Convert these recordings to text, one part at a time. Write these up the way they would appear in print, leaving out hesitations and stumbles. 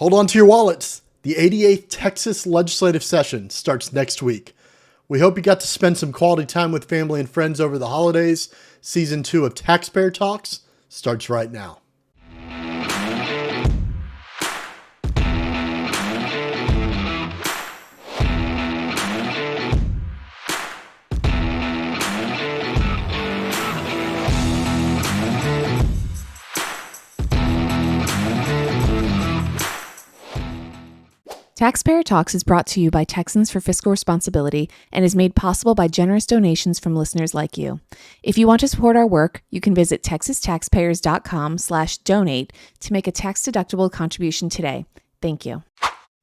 Hold on to your wallets. The 88th Texas legislative session starts next week. We hope you got to spend some quality time with family and friends over the holidays. Season 2 of Taxpayer Talks starts right now. Taxpayer Talks is brought to you by Texans for Fiscal Responsibility and is made possible by generous donations from listeners like you. If you want to support our work, you can visit txtaxpayers.com/donate to make a tax-deductible contribution today. Thank you.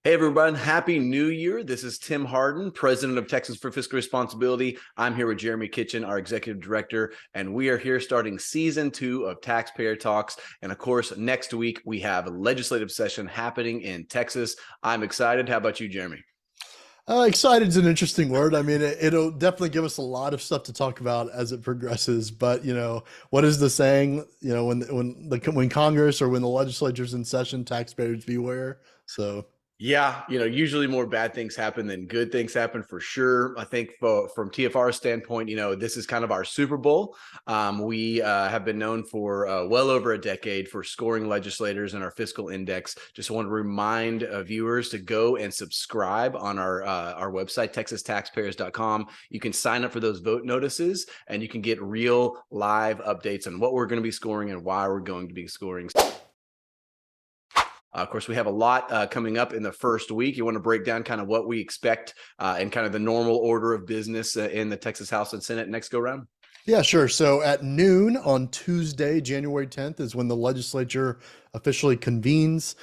Hey everyone, Happy New Year. This is Tim Hardin, President of Texans for Fiscal Responsibility. I'm here with Jeremy Kitchen, our Executive Director, and we are here starting Season 2 of Taxpayer Talks. And of course, next week we have a legislative session happening in Texas. I'm excited. How about you, Jeremy? Excited is an interesting word. I mean, it'll definitely give us a lot of stuff to talk about as it progresses. But what is the saying? When Congress or when the legislature's in session, taxpayers beware. So. Yeah, usually more bad things happen than good things happen for sure. I think from TFR's standpoint, this is kind of our Super Bowl. We have been known for well over a decade for scoring legislators in our fiscal index. Just want to remind viewers to go and subscribe on our website, txtaxpayers.com. You can sign up for those vote notices and you can get real live updates on what we're going to be scoring and why we're going to be scoring. Of course, we have a lot coming up in the first week. You want to break down kind of what we expect and kind of the normal order of business in the Texas House and Senate next go round? Yeah, sure. So at noon on Tuesday, January 10th, is when the legislature officially convenes.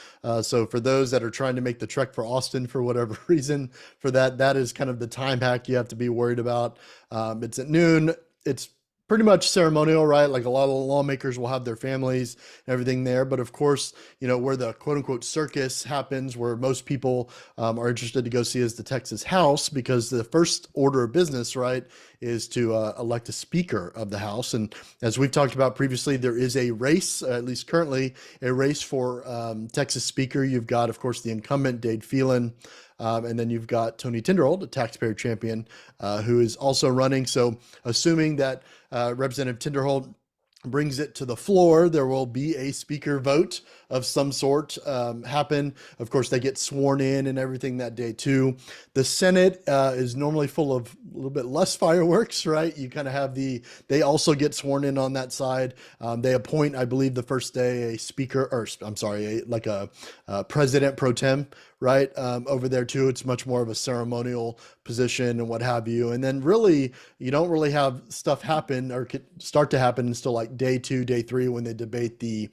So for those that are trying to make the trek for Austin for whatever reason, that is kind of the time hack you have to be worried about. It's at noon. It's pretty much ceremonial, right? Like a lot of the lawmakers will have their families and everything there. But of course, where the quote unquote circus happens, where most people are interested to go see is the Texas House, because the first order of business, right, is to elect a Speaker of the House. And as we've talked about previously, there is a race, at least currently, a race for Texas Speaker. You've got, of course, the incumbent, Dade Phelan, and then you've got Tony Tinderholt, a taxpayer champion, who is also running. So assuming that Representative Tinderholt brings it to the floor, there will be a speaker vote of some sort happen. Of course, they get sworn in and everything that day too. The Senate is normally full of a little bit less fireworks, right? You kind of have they also get sworn in on that side. They appoint, I believe, the first day a speaker, or I'm sorry, a president pro tem, right? Over there too. It's much more of a ceremonial position and what have you. And then really, you don't really have stuff happen or start to happen until like day 2, day 3, when they debate the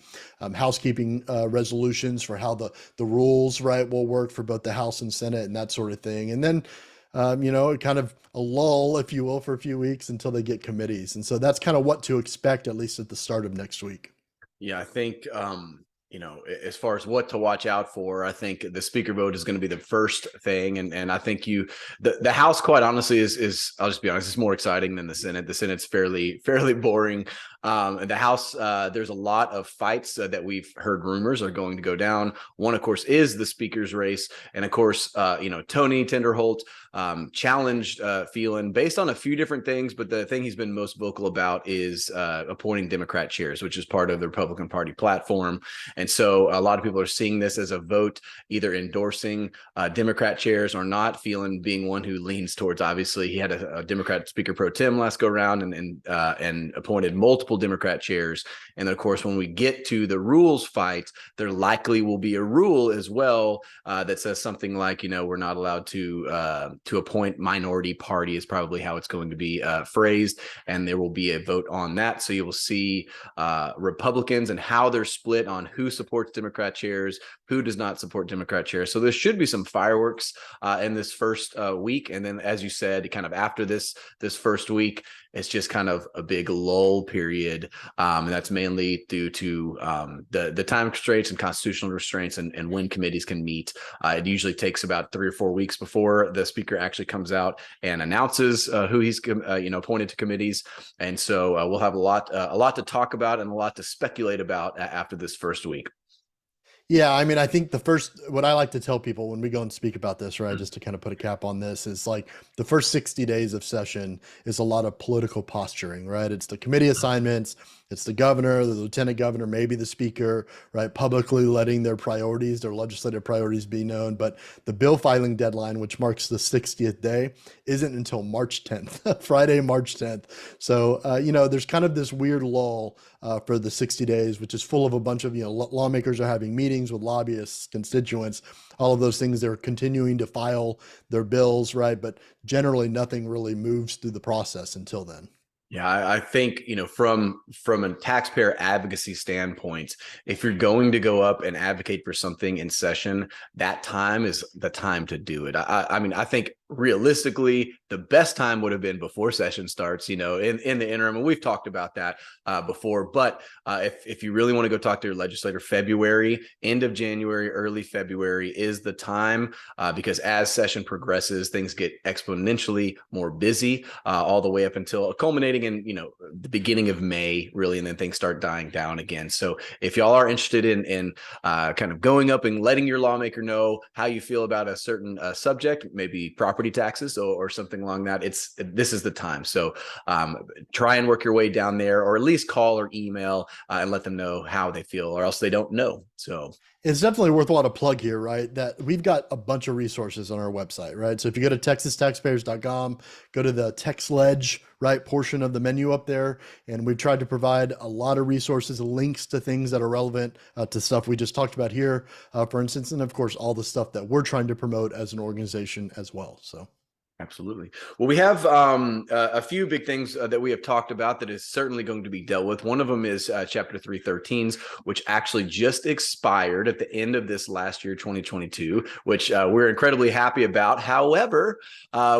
housekeeping resolutions for how the rules, right, will work for both the House and Senate and that sort of thing. And then, kind of a lull, if you will, for a few weeks until they get committees. And so that's kind of what to expect, at least at the start of next week. Yeah, I think, as far as what to watch out for, I think the speaker vote is going to be the first thing. And I think the House, quite honestly, is I'll just be honest, it's more exciting than the Senate. The Senate's fairly boring. The House, there's a lot of fights that we've heard rumors are going to go down. One, of course, is the speaker's race. And of course, Tony Tinderholt challenged Phelan based on a few different things. But the thing he's been most vocal about is appointing Democrat chairs, which is part of the Republican Party platform. And so a lot of people are seeing this as a vote either endorsing Democrat chairs or not. Phelan being one who leans towards, obviously, he had a Democrat Speaker pro tem last go round and appointed multiple Democrat chairs. And then, of course, when we get to the rules fight, there likely will be a rule as well that says something like, we're not allowed to appoint minority party is probably how it's going to be phrased. And there will be a vote on that. So you will see Republicans and how they're split on who supports Democrat chairs, who does not support Democrat chairs. So there should be some fireworks in this first week. And then, as you said, kind of after this first week, it's just kind of a big lull period. And that's mainly due to the time constraints and constitutional restraints and when committees can meet. It usually takes about 3 or 4 weeks before the speaker actually comes out and announces who he's appointed to committees. And so we'll have a lot to talk about and a lot to speculate about after this first week. Yeah, I mean, I think what I like to tell people when we go and speak about this, right, just to kind of put a cap on this, is like the first 60 days of session is a lot of political posturing, right? It's the committee assignments, it's the governor, the lieutenant governor, maybe the speaker, right, publicly letting their priorities, their legislative priorities be known. But the bill filing deadline, which marks the 60th day, isn't until March 10th, Friday, March 10th. So, there's kind of this weird lull for the 60 days, which is full of a bunch of, lawmakers are having meetings with lobbyists, constituents, all of those things. They're continuing to file their bills, right? But generally nothing really moves through the process until then. Yeah, I think, from a taxpayer advocacy standpoint, if you're going to go up and advocate for something in session, that time is the time to do it. I mean, I think realistically, the best time would have been before session starts, in the interim. And we've talked about that before. But if you really want to go talk to your legislator, February, end of January, early February is the time, because as session progresses, things get exponentially more busy all the way up until culminating in, the beginning of May, really, and then things start dying down again. So if y'all are interested in kind of going up and letting your lawmaker know how you feel about a certain subject, maybe property taxes or something along that, this is the time. So try and work your way down there, or at least call or email and let them know how they feel, or else they don't know. So it's definitely worthwhile to plug here, right? That we've got a bunch of resources on our website, right? So if you go to texastaxpayers.com, go to the txlege, right, portion of the menu up there, and we've tried to provide a lot of resources, links to things that are relevant to stuff we just talked about here, for instance, and of course, all the stuff that we're trying to promote as an organization as well. So. Absolutely. Well, we have a few big things that we have talked about that is certainly going to be dealt with. One of them is Chapter 313s, which actually just expired at the end of this last year, 2022, which we're incredibly happy about. However,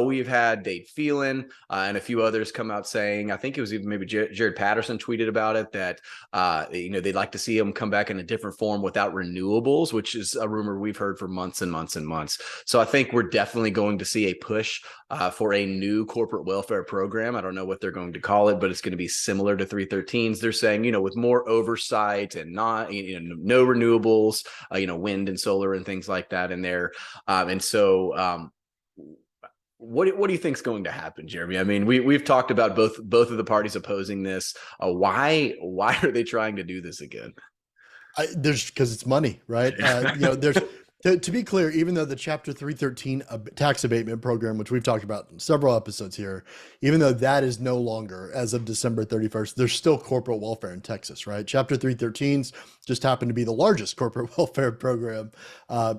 we've had Dave Phelan and a few others come out saying, I think it was even maybe J.𝗧𝗫𝗏 𝗧𝗔𝗟𝗏𝗏 tweeted about it, that they'd like to see them come back in a different form without renewables, which is a rumor we've heard for months and months and months. So I think we're definitely going to see a push for a new corporate welfare program. I don't know what they're going to call it, but it's going to be similar to 313s. They're saying, with more oversight and not, no renewables, wind and solar and things like that in there. And so what do you think is going to happen, Jeremy? I mean, we've talked about both of the parties opposing this. Why are they trying to do this again? Because it's money, right? There's to be clear, even though the Chapter 313 tax abatement program, which we've talked about in several episodes here, even though that is no longer as of December 31st, there's still corporate welfare in Texas, right? Chapter 313s just happen to be the largest corporate welfare program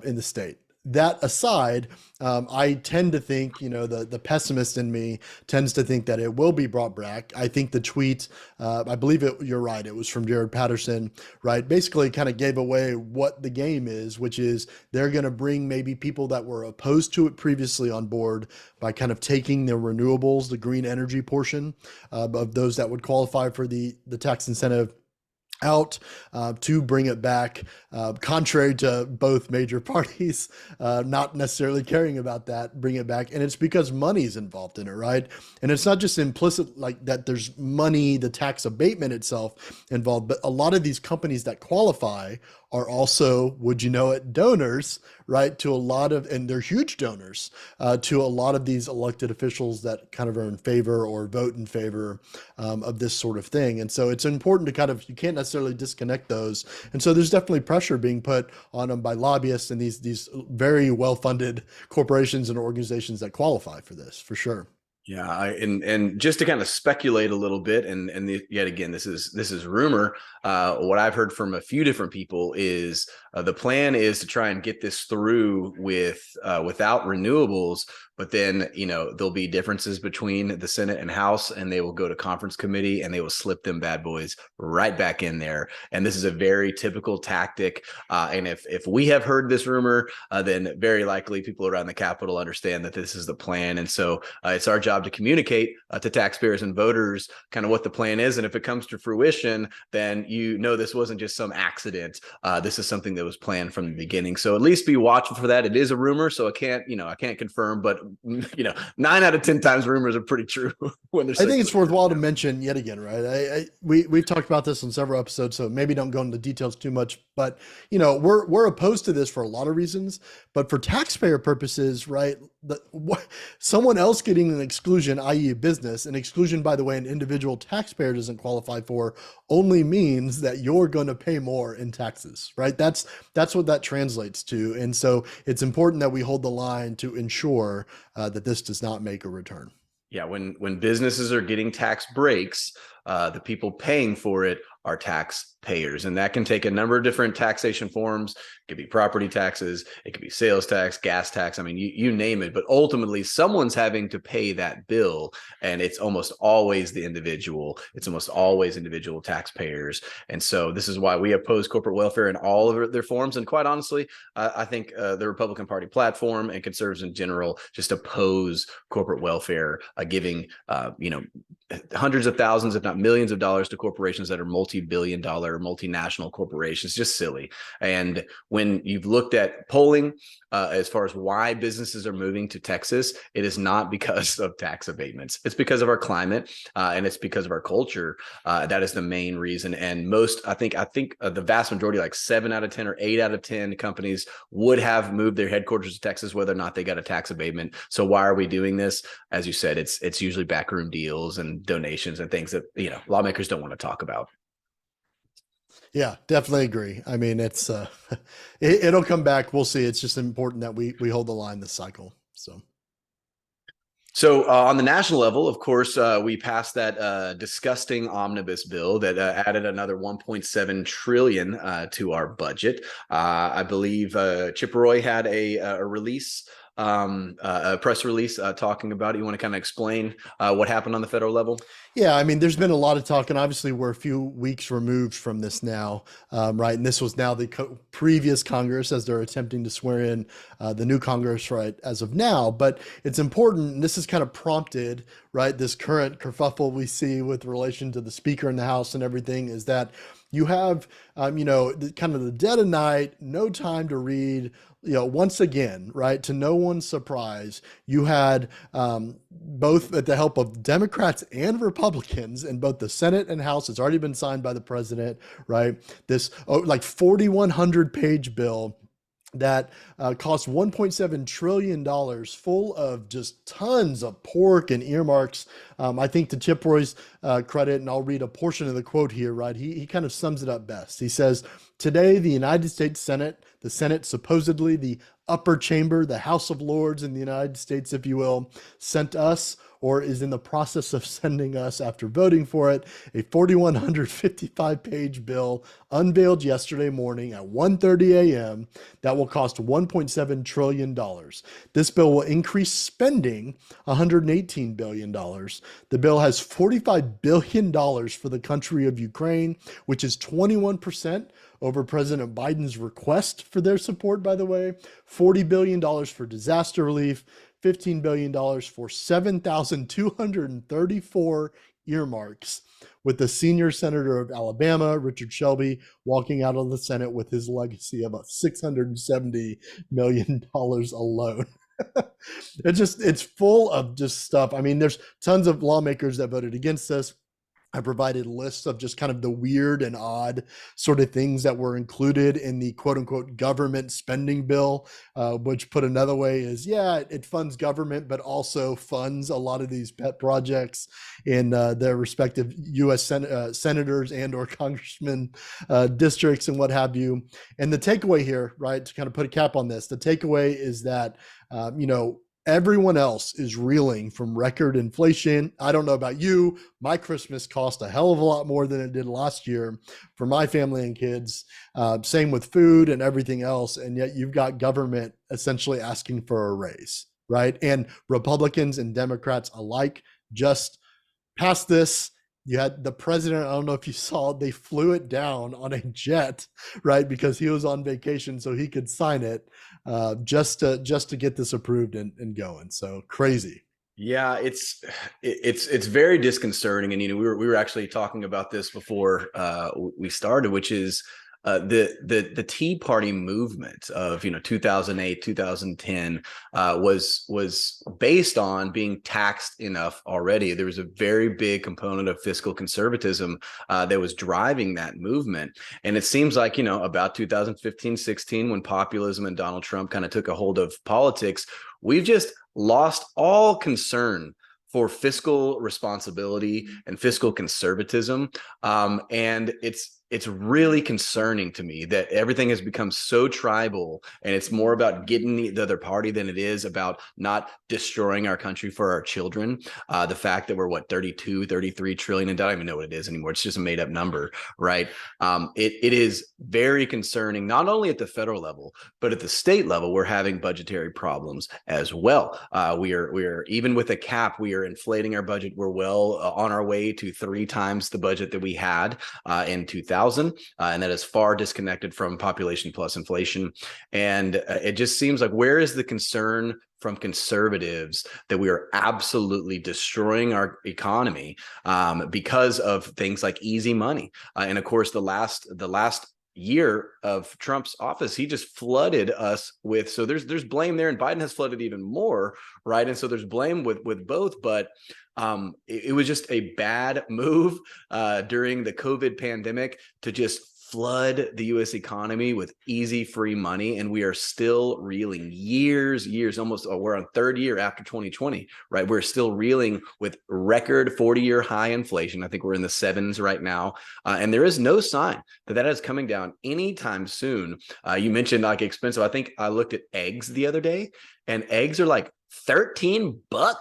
in the state. That aside, I tend to think, the pessimist in me tends to think that it will be brought back. I think the tweet, I believe you're right, it was from 𝗧𝗫𝗏 𝗧𝗔𝗫𝗏𝗏, right? Basically kind of gave away what the game is, which is they're going to bring maybe people that were opposed to it previously on board by kind of taking the renewables, the green energy portion of those that would qualify for the tax incentive out to bring it back, contrary to both major parties not necessarily caring about that, bring it back. And it's because money's involved in it, right? And it's not just implicit like that there's money, the tax abatement itself involved, but a lot of these companies that qualify are also, would you know it, donors, right, to a lot of, and they're huge donors to a lot of these elected officials that kind of are in favor or vote in favor of this sort of thing. And so it's important to kind of, you can't necessarily disconnect those. And so there's definitely pressure being put on them by lobbyists and these very well-funded corporations and organizations that qualify for this, for sure. Yeah, and just to kind of speculate a little bit, yet again, this is rumor. What I've heard from a few different people is the plan is to try and get this through without renewables. But then, there'll be differences between the Senate and House, and they will go to conference committee and they will slip them bad boys right back in there. And this is a very typical tactic. And if we have heard this rumor, then very likely people around the Capitol understand that this is the plan. And so it's our job job to communicate to taxpayers and voters kind of what the plan is. And if it comes to fruition, then this wasn't just some accident. This is something that was planned from the beginning. So at least be watchful for that. It is a rumor, so I can't confirm, but 9 out of 10 times rumors are pretty true when they're. I think it's worthwhile to mention yet again, right? We've talked about this on several episodes, so maybe don't go into details too much, but we're opposed to this for a lot of reasons, but for taxpayer purposes, right? Someone else getting an exclusion, i.e. a business, an exclusion, by the way, an individual taxpayer doesn't qualify for, only means that you're going to pay more in taxes, right? That's what that translates to. And so it's important that we hold the line to ensure that this does not make a return. Yeah, when businesses are getting tax breaks, the people paying for it are taxpayers, and that can take a number of different taxation forms. It could be property taxes, it could be sales tax, gas tax. I mean, you name it, but ultimately someone's having to pay that bill, and it's almost always the individual. It's almost always individual taxpayers. And so this is why we oppose corporate welfare in all of their forms. And quite honestly, I think the Republican Party platform and conservatives in general just oppose corporate welfare, giving hundreds of thousands, if not millions of dollars to corporations that are multi-billion-dollar multinational corporations. Just silly. And when you've looked at polling as far as why businesses are moving to Texas, it is not because of tax abatements. It's because of our climate, and it's because of our culture. That is the main reason. And I think the vast majority, like 7 out of 10 or 8 out of 10 companies, would have moved their headquarters to Texas whether or not they got a tax abatement. So why are we doing this? As you said, it's usually backroom deals and donations and things that lawmakers don't want to talk about. Yeah, definitely agree. I mean, it's it'll come back. We'll see. It's just important that we hold the line this cycle. So on the national level, of course, we passed that disgusting omnibus bill that added another 1.7 trillion to our budget. I believe Chip Roy had a release. A press release talking about it. You want to kind of explain what happened on the federal level? Yeah, I mean, there's been a lot of talk, and obviously we're a few weeks removed from this now, right? And this was now the previous Congress as they're attempting to swear in the new Congress, right, as of now. But it's important, and this has kind of prompted, right, this current kerfuffle we see with relation to the Speaker in the House and everything, is that you have, kind of the dead of night, no time to read. Once again, right, to no one's surprise, you had both at the help of Democrats and Republicans in both the Senate and House. It's already been signed by the president, right? This 4,100 page bill that cost $1.7 trillion, full of just tons of pork and earmarks. I think to Chip Roy's credit, and I'll read a portion of the quote here, right? He kind of sums it up best. He says, "Today, the United States Senate, the Senate, supposedly the upper chamber, the House of Lords in the United States, if you will, sent us, or is in the process of sending us after voting for it, a 4,155-page bill unveiled yesterday morning at 1:30 a.m. that will cost $1.7 trillion. This bill will increase spending $118 billion. The bill has $45 billion for the country of Ukraine, which is 21% over President Biden's request for their support, by the way, $40 billion for disaster relief, $15 billion for 7,234 earmarks, with the senior senator of Alabama, Richard Shelby, walking out of the Senate with his legacy of $670 million alone." It's full of just stuff. I mean, there's tons of lawmakers that voted against this. I provided lists of just kind of the weird and odd sort of things that were included in the quote unquote government spending bill, which put another way is, yeah, it funds government, but also funds a lot of these pet projects in their respective U.S. senators and or congressmen districts and what have you. And the takeaway here, right, to kind of put a cap on this, the takeaway is that, everyone else is reeling from record inflation. I don't know about you. My Christmas cost a hell of a lot more than it did last year for my family and kids. Same with food and everything else. And yet you've got government essentially asking for a raise, right? And Republicans and Democrats alike just passed this. You had the president, I don't know if you saw, they flew it down on a jet, right? Because he was on vacation so he could sign it just to get this approved and going. So crazy. Yeah, it's very disconcerting, and we were actually talking about this before we started, which is the Tea Party movement of 2008 2010 was based on being taxed enough already. There was a very big component of fiscal conservatism that was driving that movement, and it seems like about 2015-16 when populism and Donald Trump kind of took a hold of politics, we've just lost all concern for fiscal responsibility and fiscal conservatism. And it's really concerning to me that everything has become so tribal, and it's more about getting the other party than it is about not destroying our country for our children. The fact that we're 32, 33 trillion, and I don't even know what it is anymore. It's just a made up number, right? It is very concerning, not only at the federal level, but at the state level. We're having budgetary problems as well. We are even with a cap, we are inflating our budget. We're well on our way to 3 times the budget that we had in 2000. And that is far disconnected from population plus inflation. And it just seems like, where is the concern from conservatives that we are absolutely destroying our economy because of things like easy money? And of course, the last year of Trump's office, he just flooded us with, so there's blame there, and Biden has flooded even more, right? And so there's blame with both, but it was just a bad move during the COVID pandemic to just flood the U.S. economy with easy, free money. And we are still reeling years, almost, we're on 3rd year after 2020, right? We're still reeling with record 40-year high inflation. I think we're in the 7s right now. And there is no sign that is coming down anytime soon. You mentioned like expensive. I think I looked at eggs the other day, and eggs are like $13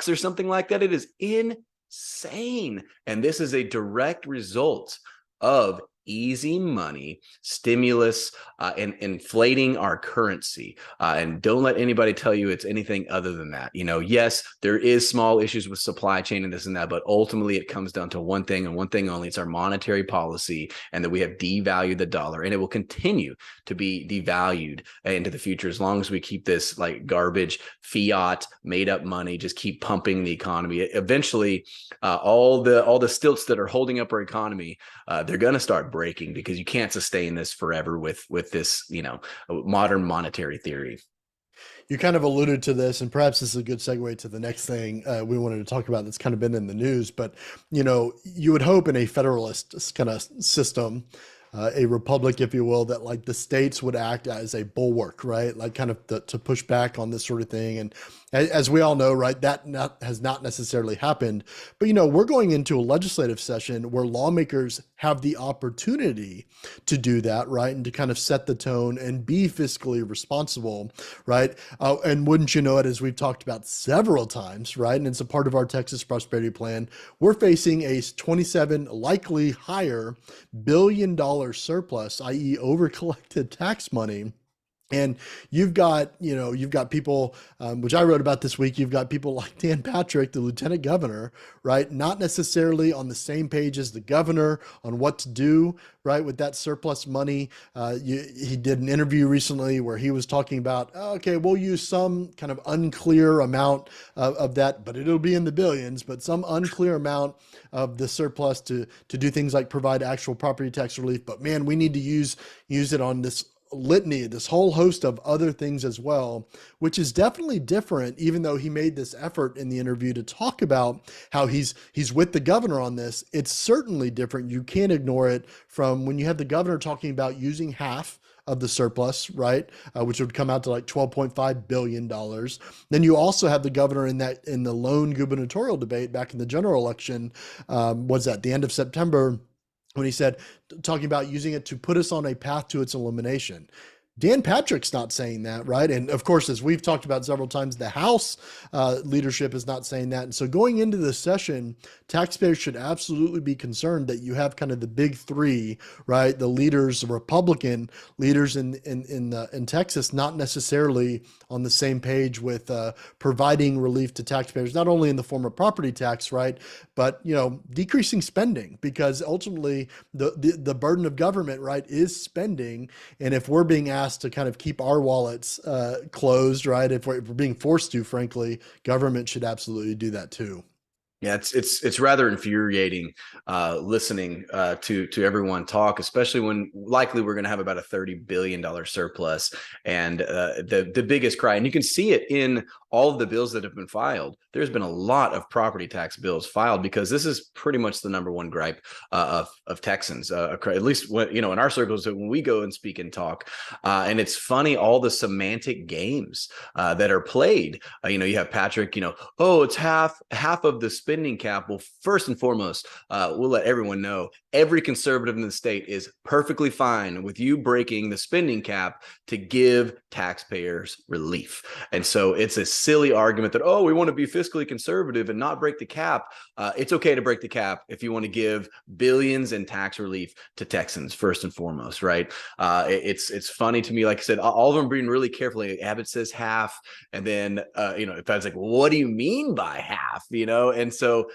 or something like that. It is insane. And this is a direct result of easy money, stimulus, and inflating our currency. And don't let anybody tell you it's anything other than that. Yes, there is small issues with supply chain and this and that, but ultimately it comes down to one thing and one thing only. It's our monetary policy, and that we have devalued the dollar, and it will continue to be devalued into the future as long as we keep this like garbage fiat made up money, just keep pumping the economy. Eventually, all the stilts that are holding up our economy, they're going to start breaking, because you can't sustain this forever with this, modern monetary theory. You kind of alluded to this, and perhaps this is a good segue to the next thing we wanted to talk about that's kind of been in the news. But, you would hope in a federalist kind of system, a republic, if you will, that like the states would act as a bulwark, right? Like kind of to push back on this sort of thing. And as we all know, right, that has not necessarily happened. But, we're going into a legislative session where lawmakers have the opportunity to do that, right? And to kind of set the tone and be fiscally responsible, right? And wouldn't you know it, as we've talked about several times, right? And it's a part of our Texas Prosperity Plan. We're facing a 27, likely higher $1 billion surplus, i.e. over-collected tax money. And you've got people, which I wrote about this week, you've got people like Dan Patrick, the lieutenant governor, right? Not necessarily on the same page as the governor on what to do, right, with that surplus money. He did an interview recently where he was talking about, okay, we'll use some kind of unclear amount of that, but it'll be in the billions, but some unclear amount of the surplus to do things like provide actual property tax relief. But man, we need to use it on this litany, this whole host of other things as well, which is definitely different, even though he made this effort in the interview to talk about how he's with the governor on this. It's certainly different. You can't ignore it from when you have the governor talking about using half of the surplus, right? Which would come out to like $12.5 billion. Then you also have the governor in the lone gubernatorial debate back in the general election, was at the end of September, when he said, talking about using it to put us on a path to its elimination. Dan Patrick's not saying that, right? And of course, as we've talked about several times, the House leadership is not saying that. And so going into this session, taxpayers should absolutely be concerned that you have kind of the big three, right? The leaders, the Republican leaders in Texas, not necessarily on the same page with providing relief to taxpayers, not only in the form of property tax, right? But, decreasing spending, because ultimately the burden of government, right, is spending. And if we're being asked asked to kind of keep our wallets closed, right? If we're being forced to, frankly, government should absolutely do that too. Yeah, it's rather infuriating listening to everyone talk, especially when likely we're going to have about a $30 billion surplus. And the biggest cry, and you can see it in all of the bills that have been filed. There's been a lot of property tax bills filed because this is pretty much the number one gripe of Texans, at least when, in our circles when we go and speak and talk. And it's funny, all the semantic games that are played. You have Patrick, oh, it's half of the spending cap. Well, first and foremost, we'll let everyone know every conservative in the state is perfectly fine with you breaking the spending cap to give taxpayers relief. And so it's a silly argument that, oh, we want to be fiscally conservative and not break the cap. It's okay to break the cap if you want to give billions in tax relief to Texans, first and foremost, right? It's funny to me, like I said, all of them being really carefully. Abbott says half, and then if I was like, well, what do you mean by half? And so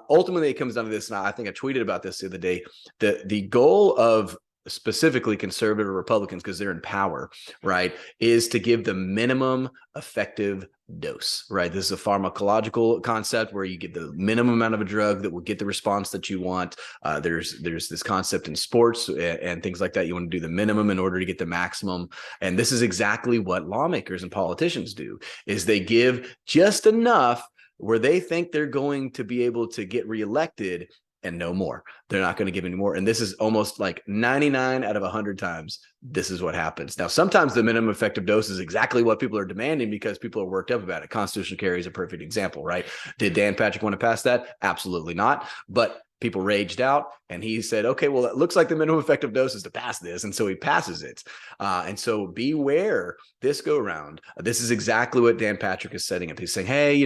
ultimately it comes down to this. And I think I tweeted about this the other day. The goal of specifically conservative Republicans, because they're in power, right, is to give the minimum effective dose, right? This is a pharmacological concept where you get the minimum amount of a drug that will get the response that you want. There's this concept in sports and things like that. You want to do the minimum in order to get the maximum. And this is exactly what lawmakers and politicians do, is they give just enough where they think they're going to be able to get reelected and no more. They're not going to give any more. And this is almost like 99 out of 100 times, this is what happens. Now, sometimes the minimum effective dose is exactly what people are demanding because people are worked up about it. Constitutional carry is a perfect example, right? Did Dan Patrick want to pass that? Absolutely not. But people raged out and he said, okay, well, it looks like the minimum effective dose is to pass this. And so he passes it. And so beware this go around. This is exactly what Dan Patrick is setting up. He's saying, hey,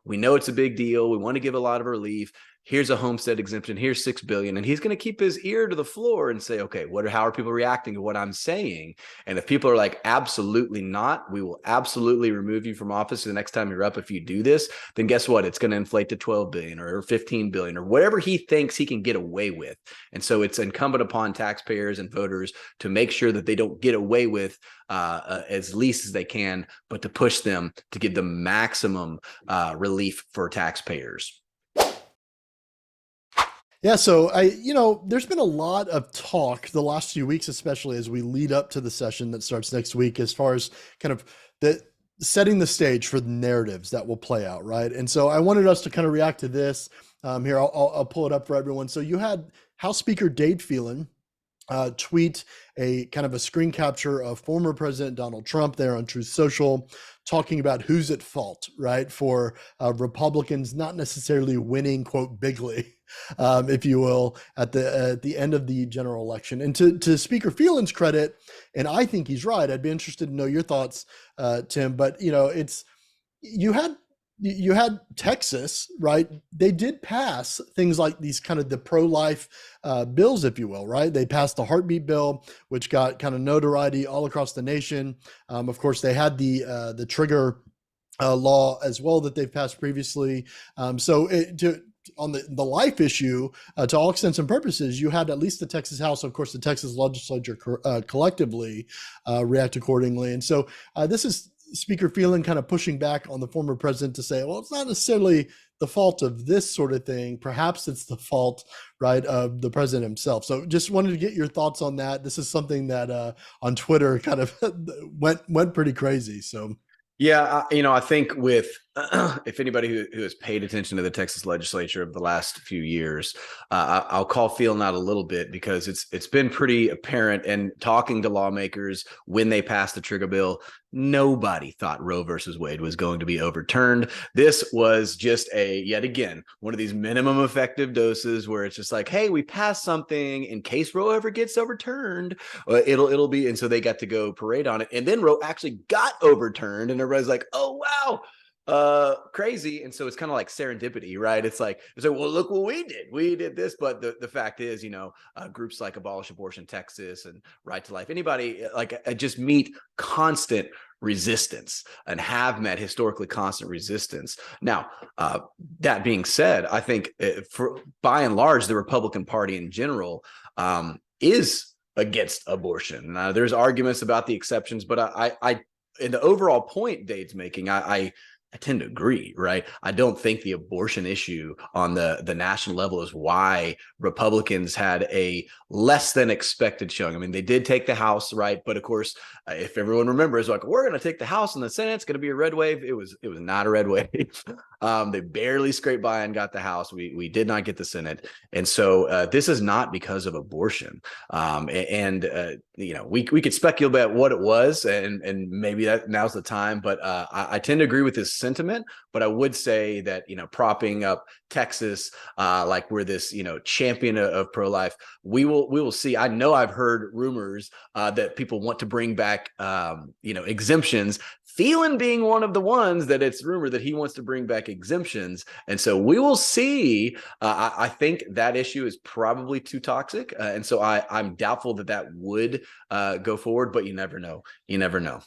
we know it's a big deal. We want to give a lot of relief. Here's a homestead exemption. Here's $6 billion. And he's going to keep his ear to the floor and say, okay, how are people reacting to what I'm saying? And if people are like, absolutely not, we will absolutely remove you from office the next time you're up if you do this, then guess what? It's going to inflate to 12 billion or 15 billion or whatever he thinks he can get away with. And so it's incumbent upon taxpayers and voters to make sure that they don't get away with as least as they can, but to push them to give the maximum relief for taxpayers. Yeah, so there's been a lot of talk the last few weeks, especially as we lead up to the session that starts next week, as far as kind of setting the stage for the narratives that will play out, right? And so I wanted us to kind of react to this. Here, I'll pull it up for everyone. So you had House Speaker 𝗧𝗪𝗪𝗪 tweet a kind of a screen capture of former President Donald Trump there on Truth Social, talking about who's at fault, right, for Republicans not necessarily winning, quote, bigly, if you will, at the end of the general election. And to Speaker Phelan's credit, and I think he's right, I'd be interested to know your thoughts, Tim, but you had Texas, right? They did pass things like these kind of the pro-life bills, if you will, right? They passed the heartbeat bill, which got kind of notoriety all across the nation. Of course, they had the trigger law as well that they've passed previously. On the life issue, to all extents and purposes, you had at least the Texas House, of course, the Texas legislature collectively react accordingly. And so this is Speaker Phelan kind of pushing back on the former president to say, well, it's not necessarily the fault of this sort of thing. Perhaps it's the fault, right, of the president himself. So just wanted to get your thoughts on that. This is something that on Twitter kind of went pretty crazy. So. Yeah, I think with if anybody who has paid attention to the Texas legislature of the last few years, I'll call Phelan out a little bit because it's been pretty apparent. And talking to lawmakers when they passed the trigger bill, nobody thought Roe versus Wade was going to be overturned. This was just yet again, one of these minimum effective doses where it's just like, hey, we passed something in case Roe ever gets overturned. It'll be, and so they got to go parade on it. And then Roe actually got overturned and everybody's like, oh, wow. Crazy. And so it's kind of like serendipity, right? It's like, well, look what we did this. But the fact is, groups like Abolish Abortion Texas and Right to Life, anybody just meet constant resistance and have met historically constant resistance. Now, that being said, I think by and large, the Republican Party in general is against abortion. There's arguments about the exceptions, but I in the overall point Dade's making, I tend to agree, right? I don't think the abortion issue on the national level is why Republicans had a less than expected showing. I mean, they did take the House, right? But of course, if everyone remembers, like, we're going to take the House and the Senate, it's going to be a red wave. It was not a red wave. They barely scraped by and got the House. We did not get the Senate. And so this is not because of abortion. We could speculate about what it was, and maybe that now's the time. But I tend to agree with this sentiment. But I would say that, propping up Texas, like we're this, champion of pro-life, we will see. I know I've heard rumors that people want to bring back, exemptions. Phelan being one of the ones that it's rumored that he wants to bring back exemptions. And so we will see. I think that issue is probably too toxic. And so I'm doubtful that would go forward, but you never know. You never know.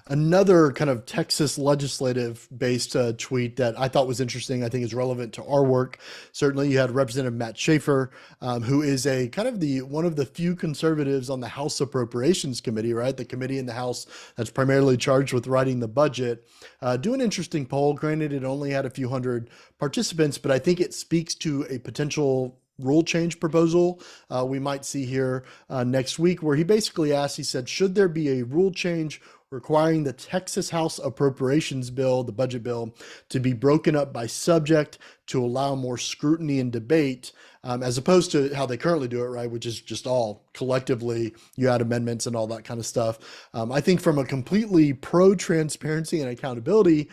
Another kind of Texas legislative based tweet that I thought was interesting, I think is relevant to our work. Certainly you had Representative Matt Schaefer, who is a kind of one of the few conservatives on the House Appropriations Committee, right? The committee in the House that's primarily charged with writing the budget. Do an interesting poll. Granted, it only had a few hundred participants, but I think it speaks to a potential rule change proposal we might see here next week, where he basically asked, he said, should there be a rule change requiring the Texas House Appropriations Bill, the budget bill, to be broken up by subject to allow more scrutiny and debate, as opposed to how they currently do it, right? Which is just all collectively, you add amendments and all that kind of stuff. I think from a completely pro-transparency and accountability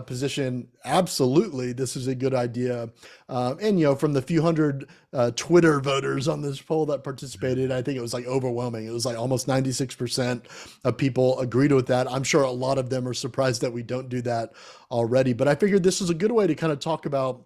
position, absolutely, this is a good idea. And, from the few hundred Twitter voters on this poll that participated, I think it was like overwhelming. It was like almost 96% of people agreed with that. I'm sure a lot of them are surprised that we don't do that already, but I figured this is a good way to kind of talk about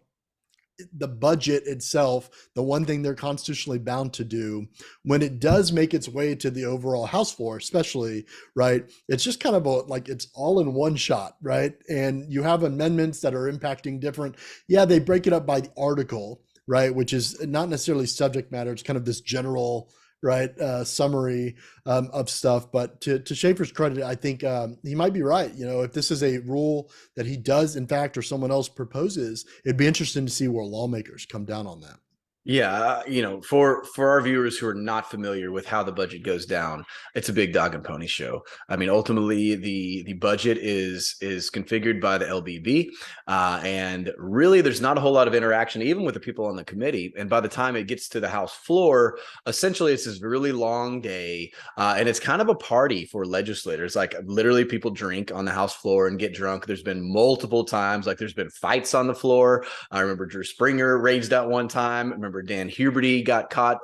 the budget itself, the one thing they're constitutionally bound to do when it does make its way to the overall House floor, especially, right? It's just kind of like it's all in one shot, right? And you have amendments that are impacting different, they break it up by the article, right? Which is not necessarily subject matter. It's kind of this general, right, summary of stuff. But to Schaefer's credit, I think he might be right. If this is a rule that he does, in fact, or someone else proposes, it'd be interesting to see where lawmakers come down on that. Yeah, for our viewers who are not familiar with how the budget goes down, it's a big dog and pony show. I mean, ultimately, the budget is configured by the LBB, and really, there's not a whole lot of interaction, even with the people on the committee. And by the time it gets to the House floor, essentially, it's this really long day, and it's kind of a party for legislators. Like, literally, people drink on the House floor and get drunk. There's been multiple times, like there's been fights on the floor. I remember Drew Springer raged out one time. I remember Dan Huberty got caught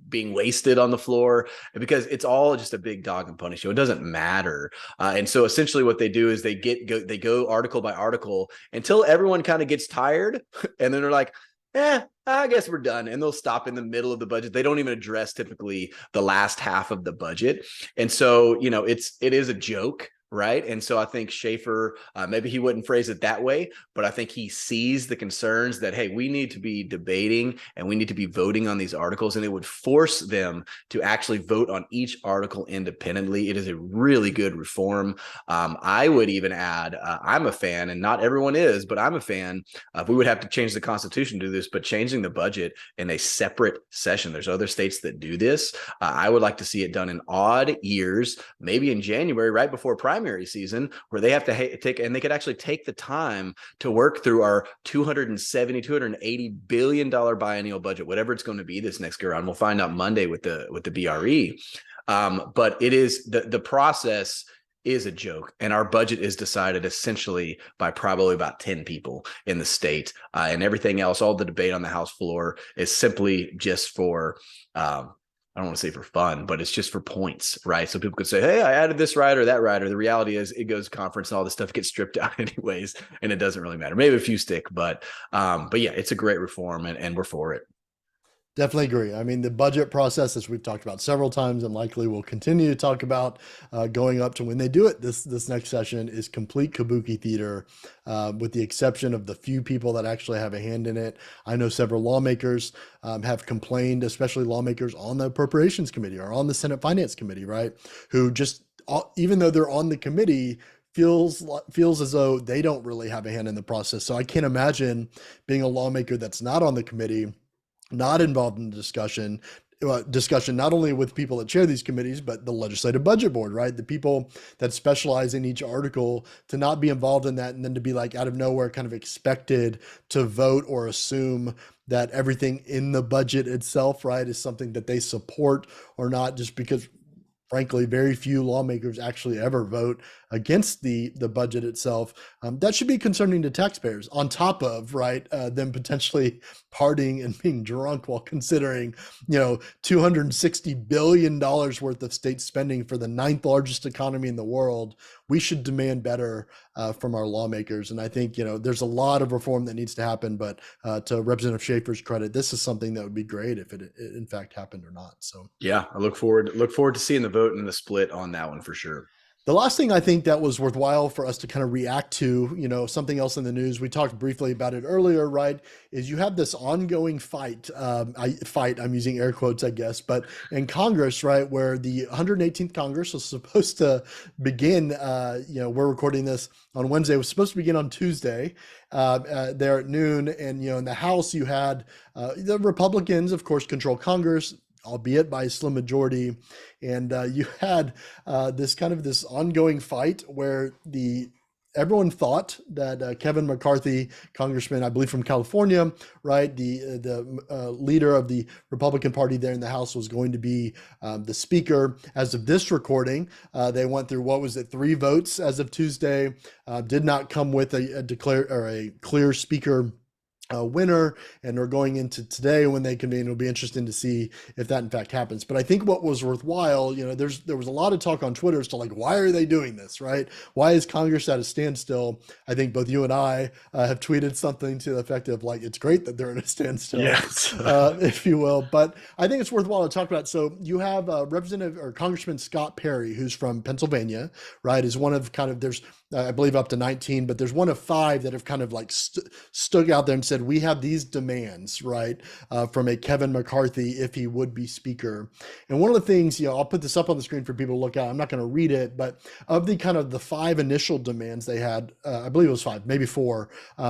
being wasted on the floor, because it's all just a big dog and pony show. It doesn't matter. And so essentially what they do is they go article by article until everyone kind of gets tired. And then they're like, I guess we're done. And they'll stop in the middle of the budget. They don't even address typically the last half of the budget. And so, it is a joke. Right. And so I think Schaefer, maybe he wouldn't phrase it that way, but I think he sees the concerns that, hey, we need to be debating and we need to be voting on these articles, and it would force them to actually vote on each article independently. It is a really good reform. I would even add, I'm a fan, and not everyone is, but I'm a fan. We would have to change the Constitution to do this, but changing the budget in a separate session. There's other states that do this. I would like to see it done in odd years, maybe in January, right before primary season, where they have to take, and they could actually take the time to work through our $280 billion biennial budget, whatever it's going to be this next go around. We'll find out Monday with the BRE. But it is the process is a joke, and our budget is decided essentially by probably about 10 people in the state, and everything else, all the debate on the House floor is simply just for I don't want to say for fun, but it's just for points, right? So people could say, hey, I added this right or that right. Or the reality is it goes to conference and all this stuff gets stripped out anyways, and it doesn't really matter. Maybe a few stick, but yeah, it's a great reform, and we're for it. Definitely agree. I mean, the budget process, as we've talked about several times and likely will continue to talk about going up to when they do it this next session, is complete kabuki theater, with the exception of the few people that actually have a hand in it. I know several lawmakers have complained, especially lawmakers on the Appropriations Committee or on the Senate Finance Committee, right? Who just, even though they're on the committee, feels as though they don't really have a hand in the process. So I can't imagine being a lawmaker that's not on the committee, not involved in the discussion not only with people that chair these committees, but the legislative budget board, right? The people that specialize in each article, to not be involved in that, and then to be like out of nowhere kind of expected to vote or assume that everything in the budget itself, right, is something that they support or not, just because frankly, very few lawmakers actually ever vote against the budget itself. That should be concerning to taxpayers, on top of, right, them potentially partying and being drunk while considering, $260 billion worth of state spending for the 9th largest economy in the world. We should demand better from our lawmakers. And I think, there's a lot of reform that needs to happen, but to Representative Schaefer's credit, this is something that would be great if it in fact happened or not. So yeah, I look forward to seeing the vote and the split on that one for sure. The last thing I think that was worthwhile for us to kind of react to, something else in the news, we talked briefly about it earlier, right, is you have this ongoing fight, I'm using air quotes, I guess, but in Congress, right, where the 118th Congress was supposed to begin, we're recording this on Wednesday, it was supposed to begin on Tuesday, there at noon, and, in the House, you had the Republicans, of course, control Congress, albeit by a slim majority. And you had this ongoing fight where everyone thought that Kevin McCarthy, congressman, I believe from California, right, the leader of the Republican Party there in the House, was going to be the speaker. As of this recording, they went through, 3 votes as of Tuesday, did not come with a clear speaker winner, and we're going into today when they convene. It'll be interesting to see if that in fact happens. But I think what was worthwhile, there was a lot of talk on Twitter as to why are they doing this, right? Why is Congress at a standstill? I think both you and I have tweeted something to the effect of it's great that they're in a standstill, yes. If you will. But I think it's worthwhile to talk about. So you have Representative or Congressman Scott Perry, who's from Pennsylvania, right? Is one of there's I believe up to 19, but there's one of 5 that have kind of stuck out there and said, we have these demands, right, from a Kevin McCarthy if he would be speaker. And one of the things, I'll put this up on the screen for people to look at. I'm not going to read it, but of the 5 initial demands they had, I believe it was 5, maybe 4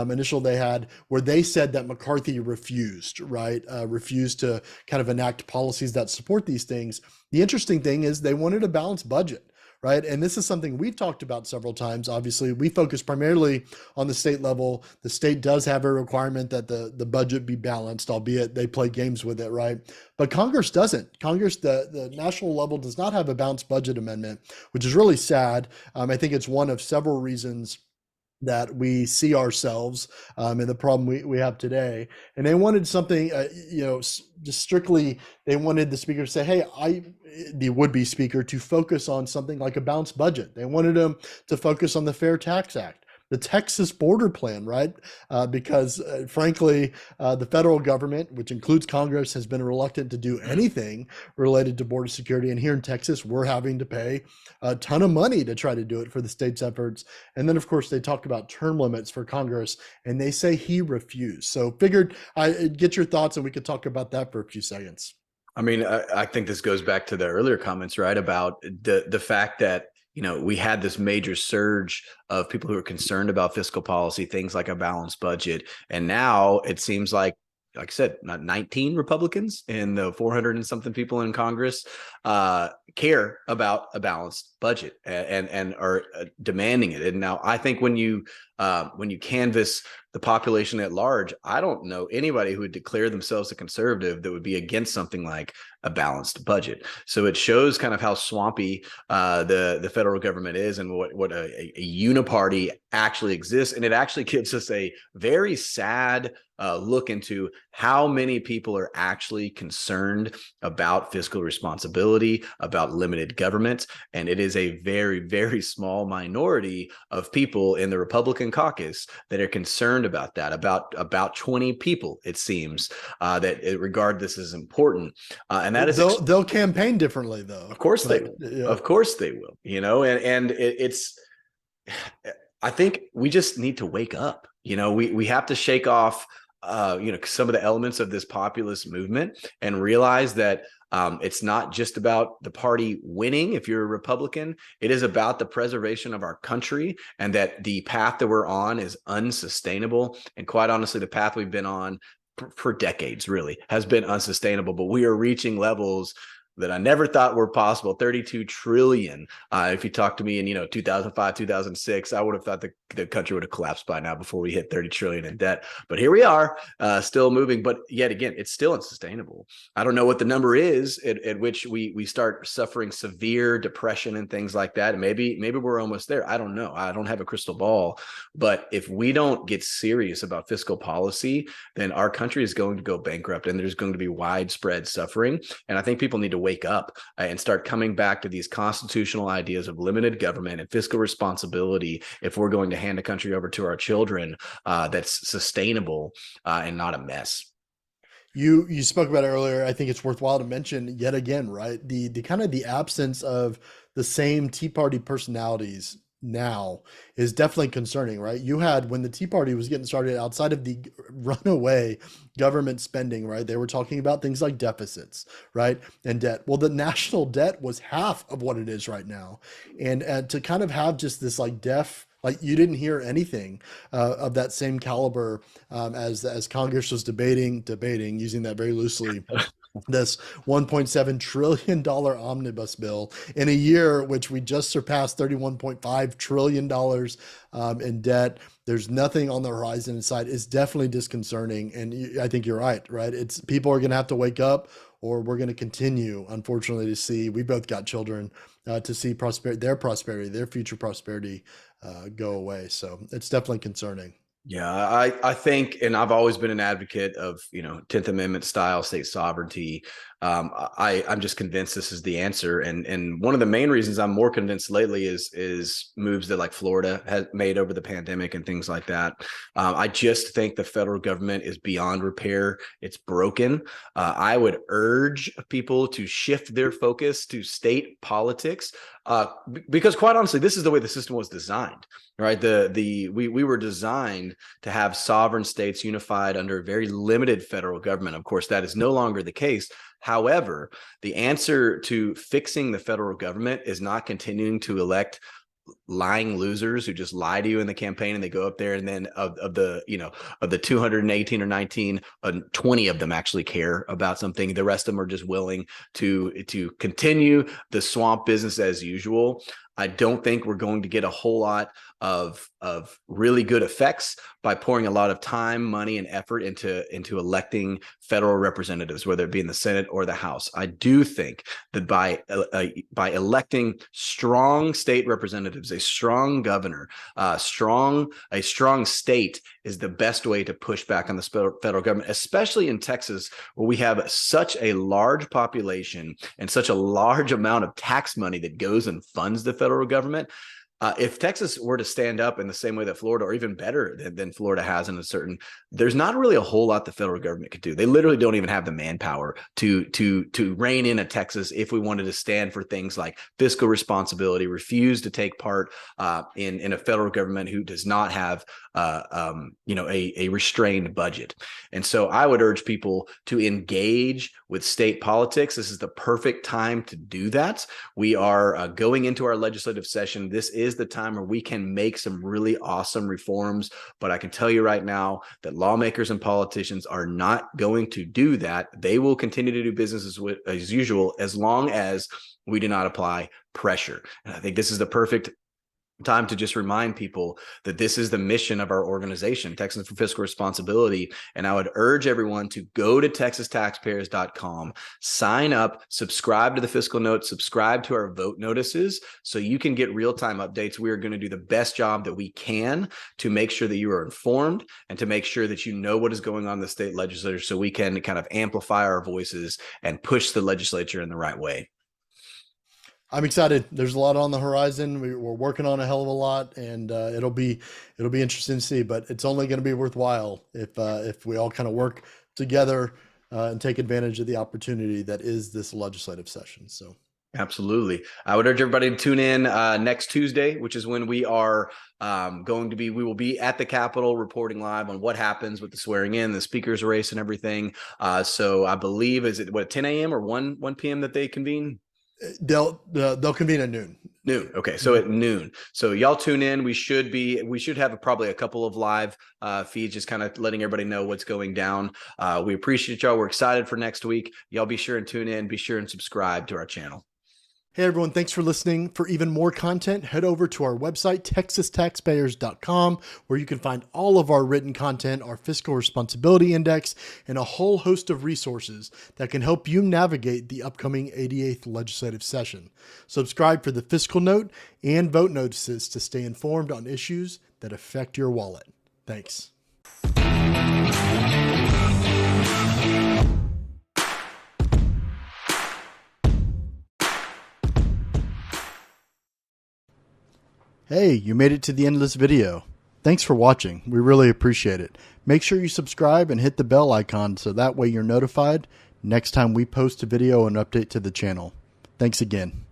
initial they had, where they said that McCarthy refused, right, refused to kind of enact policies that support these things. The interesting thing is they wanted a balanced budget. Right. And this is something we've talked about several times. Obviously, we focus primarily on the state level. The state does have a requirement that the budget be balanced, albeit they play games with it. Right. But Congress doesn't. Congress, the national level, does not have a balanced budget amendment, which is really sad. I think it's one of several reasons that we see ourselves in the problem we have today. And they wanted something, just strictly, they wanted the speaker to say, hey, the would-be speaker, to focus on something like a balanced budget. They wanted him to focus on the Fair Tax Act, the Texas border plan, right? Because frankly, the federal government, which includes Congress, has been reluctant to do anything related to border security. And here in Texas, we're having to pay a ton of money to try to do it for the state's efforts. And then, of course, they talked about term limits for Congress, and they say he refused. So figured I'd get your thoughts, and we could talk about that for a few seconds. I mean, I think this goes back to the earlier comments, right, about the fact that we had this major surge of people who are concerned about fiscal policy, things like a balanced budget. And now it seems like I said, not 19 Republicans and the 400 and something people in Congress care about a balanced budget and are demanding it. And now I think when you canvass the population at large, I don't know anybody who would declare themselves a conservative that would be against something like a balanced budget. So it shows kind of how swampy the federal government is, and what a uniparty actually exists. And it actually gives us a very sad look into how many people are actually concerned about fiscal responsibility, about about limited government. And it is a very, very small minority of people in the Republican caucus that are concerned about that, about 20 people, it seems, that regard this as important. And that is they'll campaign differently, though. Of course they will. Yeah. Of course they will. It's I think we just need to wake up. We have to shake off some of the elements of this populist movement and realize that it's not just about the party winning. If you're a Republican, it is about the preservation of our country, and that the path that we're on is unsustainable. And quite honestly, the path we've been on for decades really has been unsustainable, but we are reaching levels that I never thought were possible. 32 trillion. If you talked to me in 2005, 2006, I would have thought the country would have collapsed by now before we hit 30 trillion in debt. But here we are, still moving. But yet again, it's still unsustainable. I don't know what the number is at which we start suffering severe depression and things like that. And maybe we're almost there. I don't know. I don't have a crystal ball. But if we don't get serious about fiscal policy, then our country is going to go bankrupt, and there's going to be widespread suffering. And I think people need to wake up and start coming back to these constitutional ideas of limited government and fiscal responsibility if we're going to hand the country over to our children that's sustainable and not a mess. You spoke about it earlier. I think it's worthwhile to mention yet again, right? The kind of the absence of the same Tea Party personalities now is definitely concerning, right? You had, when the Tea Party was getting started, outside of the runaway government spending, right? They were talking about things like deficits, right? And debt. Well, the national debt was half of what it is right now. And to kind of have just this like you didn't hear anything of that same caliber as Congress was debating, using that very loosely, this $1.7 trillion omnibus bill in a year which we just surpassed $31.5 trillion in debt. There's nothing on the horizon inside. It's definitely disconcerting. And I think you're right? It's people are going to have to wake up, or we're going to continue, unfortunately, to see, we both got children, to see their future prosperity go away. So it's definitely concerning. Yeah, I think, and I've always been an advocate of, 10th Amendment style state sovereignty. I'm just convinced this is the answer. And one of the main reasons I'm more convinced lately is moves that like Florida has made over the pandemic and things like that. I just think the federal government is beyond repair. It's broken. I would urge people to shift their focus to state politics. Because quite honestly, this is the way the system was designed, right? We were designed to have sovereign states unified under a very limited federal government. Of course, that is no longer the case. However, the answer to fixing the federal government is not continuing to elect lying losers who just lie to you in the campaign, and they go up there, and then of the 218 or 19, 20 of them actually care about something. The rest of them are just willing to continue the swamp business as usual. I don't think we're going to get a whole lot of really good effects by pouring a lot of time, money, and effort into electing federal representatives, whether it be in the Senate or the House. I do think that by electing strong state representatives, a strong governor, a strong state is the best way to push back on the federal government, especially in Texas, where we have such a large population and such a large amount of tax money that goes and funds the federal government. If Texas were to stand up in the same way that Florida, or even better than Florida has in there's not really a whole lot the federal government could do. They literally don't even have the manpower to rein in a Texas if we wanted to stand for things like fiscal responsibility, refuse to take part in a federal government who does not have a restrained budget. And so I would urge people to engage with state politics. This is the perfect time to do that. We are going into our legislative session. This is the time where we can make some really awesome reforms. But I can tell you right now that lawmakers and politicians are not going to do that. They will continue to do business as usual, as long as we do not apply pressure. And I think this is the perfect time to just remind people that this is the mission of our organization, Texans for Fiscal Responsibility. And I would urge everyone to go to txtaxpayers.com, sign up, subscribe to the Fiscal Notes, subscribe to our vote notices so you can get real-time updates. We are going to do the best job that we can to make sure that you are informed and to make sure that you know what is going on in the state legislature, so we can kind of amplify our voices and push the legislature in the right way. I'm excited. There's a lot on the horizon. We're working on a hell of a lot, and it'll be interesting to see. But it's only going to be worthwhile if we all kind of work together and take advantage of the opportunity that is this legislative session. So. Absolutely. I would urge everybody to tune in next Tuesday, which is when we are we will be at the Capitol reporting live on what happens with the swearing in, the speaker's race and everything. So I believe, is it 10 a.m. or 1 p.m. that they convene? They'll convene at noon. Noon. Okay. So at noon. So y'all tune in. We should have probably a couple of live feeds, just kind of letting everybody know what's going down. We appreciate y'all. We're excited for next week. Y'all be sure and tune in. Be sure and subscribe to our channel. Hey everyone, thanks for listening. For even more content, head over to our website, TexasTaxpayers.com, where you can find all of our written content, our Fiscal Responsibility Index, and a whole host of resources that can help you navigate the upcoming 88th legislative session. Subscribe for the fiscal note and vote notices to stay informed on issues that affect your wallet. Thanks. Hey, you made it to the end of this video. Thanks for watching. We really appreciate it. Make sure you subscribe and hit the bell icon so that way you're notified next time we post a video and update to the channel. Thanks again.